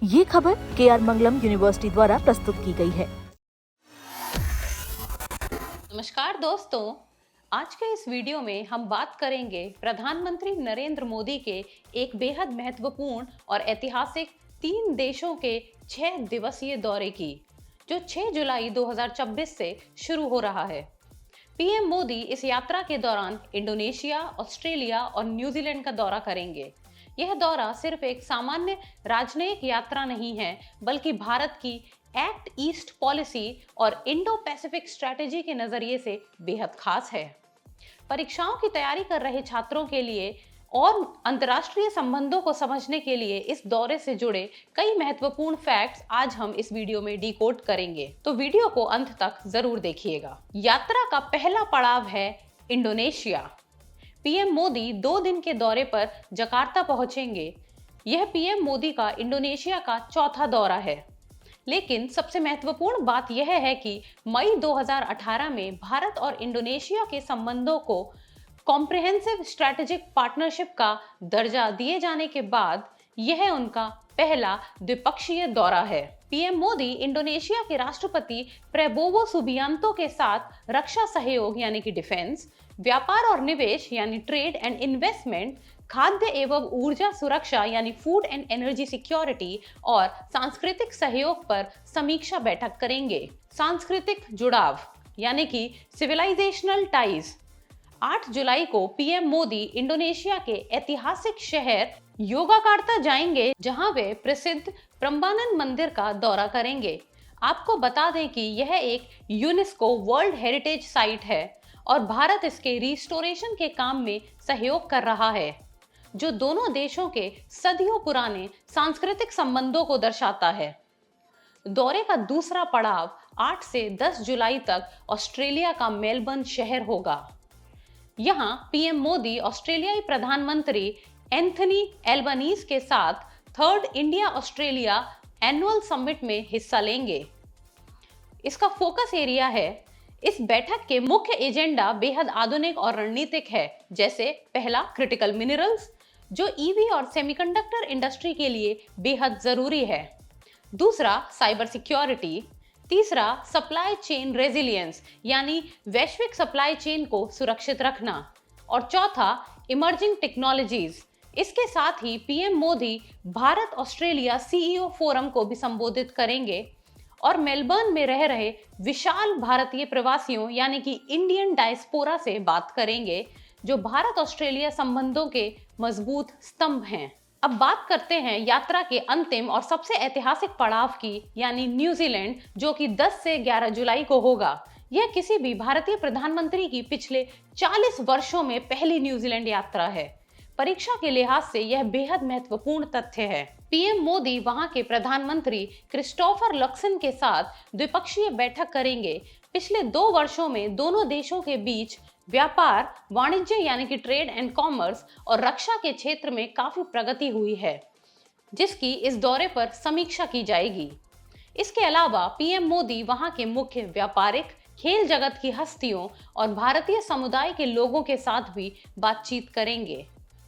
ये खबर KR मंगलम university द्वारा प्रस्तुत की गई है। नमस्कार दोस्तों, आज के इस वीडियो में हम बात करेंगे प्रधानमंत्री नरेंद्र मोदी के एक बेहद महत्वपूर्ण और ऐतिहासिक 3 देशों के 6 दिवसीय दौरे की, जो 6 जुलाई 2026 से शुरू हो रहा है। पीएम मोदी इस यात्रा के दौरान इंडोनेशिया, ऑस्ट्रेलिया और न्यूजीलैंड का दौरा करेंगे। यह दौरा सिर्फ एक सामान्य राजनयिक यात्रा नहीं है, बल्कि भारत की एक्ट ईस्ट पॉलिसी और इंडो पैसिफिक स्ट्रैटेजी के नजरिए से बेहद खास है। परीक्षाओं की तैयारी कर रहे छात्रों के लिए और अंतर्राष्ट्रीय संबंधों को समझने के लिए इस दौरे से जुड़े कई महत्वपूर्ण फैक्ट्स आज हम इस वीडियो में डिकोड करेंगे, तो वीडियो को अंत तक जरूर देखिएगा। यात्रा का पहला पड़ाव है इंडोनेशिया। पीएम मोदी 2 दिन के दौरे पर जकार्ता पहुंचेंगे। यह पीएम मोदी का इंडोनेशिया का चौथा दौरा है। लेकिन सबसे महत्वपूर्ण बात यह है कि मई 2018 में भारत और इंडोनेशिया के संबंधों को कॉम्प्रिहेंसिव स्ट्रैटेजिक पार्टनरशिप का दर्जा दिए जाने के बाद यह उनका पहला द्विपक्षीय दौरा है। पीएम मोदी इंडोनेशिया के राष्ट्रपति प्रबोवो सुबियांतो के साथ रक्षा सहयोग यानी कि डिफेंस, व्यापार और निवेश यानी ट्रेड एंड इन्वेस्टमेंट, खाद्य एवं ऊर्जा सुरक्षा यानी फूड एंड एनर्जी सिक्योरिटी और सांस्कृतिक सहयोग पर समीक्षा बैठक करेंगे। सांस्कृतिक जुड़ाव यानी कि सिविलाइजेशनल टाइज। 8 जुलाई को पीएम मोदी इंडोनेशिया के ऐतिहासिक शहर योगाकार्ता जाएंगे, जहां वे प्रसिद्ध प्रम्बानन मंदिर का दौरा करेंगे। आपको बता दें कि यह एक यूनेस्को वर्ल्ड हेरिटेज साइट है और भारत इसके रिस्टोरेशन के काम में सहयोग कर रहा है, जो दोनों देशों के सदियों पुराने सांस्कृतिक संबंधों को दर्शाता है। दौरे का दूसरा पड़ाव 8 से 10 जुलाई तक ऑस्ट्रेलिया का मेलबर्न शहर होगा। यहाँ पीएम मोदी ऑस्ट्रेलियाई प्रधानमंत्री एंथनी एल्बनीज के साथ 3rd India Australia annual summit में हिस्सा लेंगे। इसका फोकस एरिया है। इस बैठक के मुख्य एजेंडा बेहद आधुनिक और रणनीतिक है, जैसे पहला क्रिटिकल मिनरल्स, जो ईवी और सेमीकंडक्टर इंडस्ट्री के लिए बेहद जरूरी है। दूसरा साइबर सिक्योरिटी। तीसरा सप्लाई चेन रेजिलियंस यानी वैश्विक सप्लाई चेन को सुरक्षित रखना। और चौथा इमर्जिंग टेक्नोलॉजीज। इसके साथ ही PM Modi Bharat Australia CEO forum को भी संबोधित करेंगे और मेलबर्न में रह रहे विशाल भारतीय प्रवासियों यानी कि इंडियन डायस्पोरा से बात करेंगे, जो भारत ऑस्ट्रेलिया संबंधों के मजबूत स्तंभ हैं। अब बात करते हैं यात्रा के अंतिम और सबसे ऐतिहासिक पड़ाव की, यानी न्यूजीलैंड, जो कि 10 से 11 जुलाई को होगा। यह किसी भी भारतीय प्रधानमंत्री की पिछले 40 वर्षों में पहली न्यूजीलैंड यात्रा है। परीक्षा के लिहाज से यह बेहद महत्वपूर्ण तथ्य है। पीएम मोदी वहां के प्रधानमंत्री क्रिस्टोफर लक्सन के साथ द्विपक्षीय बैठक करेंगे। पिछले 2 वर्षों में दोनों देशों के बीच व्यापार, वाणिज्य यानी कि ट्रेड एंड कॉमर्स और रक्षा के क्षेत्र में काफी प्रगति हुई है, जिसकी इस दौरे पर समीक्षा की जाएगी। इसके अलावा पीएम मोदी वहां के मुख्य व्यापारिक, खेल जगत की हस्तियों और भारतीय समुदाय के लोगों के साथ भी बातचीत करेंगे।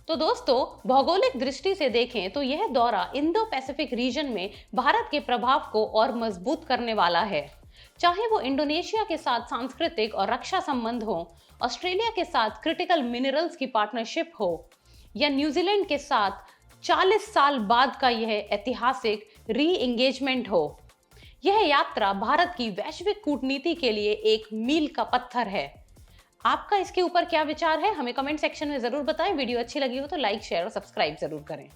तो दोस्तों, भौगोलिक दृष्टि से देखें तो यह दौरा इंडो पैसिफिक रीजन में भारत के प्रभाव को और मजबूत करने वाला है। चाहे वो इंडोनेशिया के साथ सांस्कृतिक और रक्षा संबंध हो, ऑस्ट्रेलिया के साथ क्रिटिकल मिनरल्स की पार्टनरशिप हो, या न्यूजीलैंड के साथ 40 साल बाद का यह ऐतिहासिक री एंगेजमेंट हो, यह यात्रा भारत की वैश्विक कूटनीति के लिए एक मील का पत्थर है। आपका इसके ऊपर क्या विचार है, हमें कमेंट सेक्शन में जरूर बताएं। वीडियो अच्छी लगी हो तो लाइक, शेयर और सब्सक्राइब जरूर करें।